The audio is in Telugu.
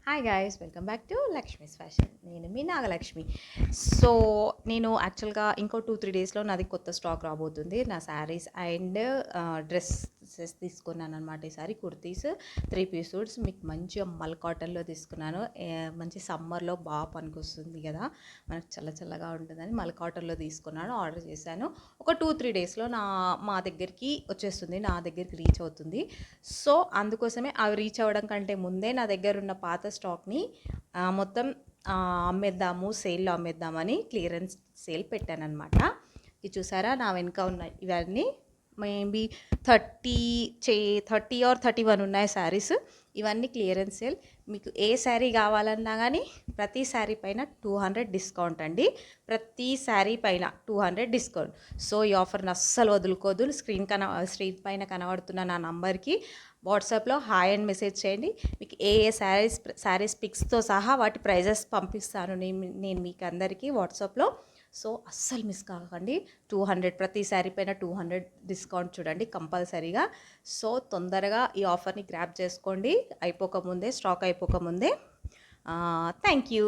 Hi guys, welcome back to Lakshmi's fashion. నేను మీ నాగలక్ష్మి. సో నేను యాక్చువల్గా ఇంకో 2-3 డేస్లో నాది కొత్త స్టాక్ రాబోతుంది. నా శారీస్ అండ్ డ్రెస్సెస్ తీసుకున్నాను అనమాట. ఈసారి కుర్తీస్ 3 పీస్ సూట్స్ మీకు మంచిగా మల్ కాటన్లో తీసుకున్నాను. మంచి సమ్మర్లో బాగా పనికొస్తుంది కదా, మనకు చల్ల చల్లగా ఉంటుందని మల్ కాటన్లో తీసుకున్నాను. ఆర్డర్ చేశాను. ఒక 2-3 డేస్లో మా దగ్గరికి వచ్చేస్తుంది, నా దగ్గరికి రీచ్ అవుతుంది. సో అందుకోసమే అవి రీచ్ అవ్వడం కంటే ముందే నా దగ్గర ఉన్న పాత స్టాక్ని మొత్తం అమ్మేద్దాము, సేల్లో అమ్మేద్దామని క్లియరెన్స్ సేల్ పెట్టానన్నమాట. ఇది చూసారా, నా వెనుక ఉన్నాయి ఇవన్నీ మేబీ 30 30 ఆర్ 31 ఉన్నాయి శారీస్. ఇవన్నీ క్లియరెన్స్ సేల్. మీకు ఏ శారీ కావాలన్నా కానీ ప్రతి శారీ పైన 200 డిస్కౌంట్ అండి. ప్రతి శారీ పైన 200 డిస్కౌంట్. సో ఈ ఆఫర్ని అస్సలు వదులుకోదు. స్క్రీన్ పైన కనబడుతున్న నా నంబర్కి వాట్సాప్లో హాయ్ అని మెసేజ్ చేయండి. మీకు ఏ శారీస్ పిక్స్తో సహా వాటి ప్రైజెస్ పంపిస్తాను నేను మీకు అందరికీ వాట్సాప్లో. సో అస్సలు మిస్ కాకండి. 200 ప్రతి శారీ పైన 200 డిస్కౌంట్ చూడండి కంపల్సరీగా. సో తొందరగా ఈ ఆఫర్ని గ్రాప్ చేసుకోండి, స్టాక్ అయిపోకముందే. Thank you.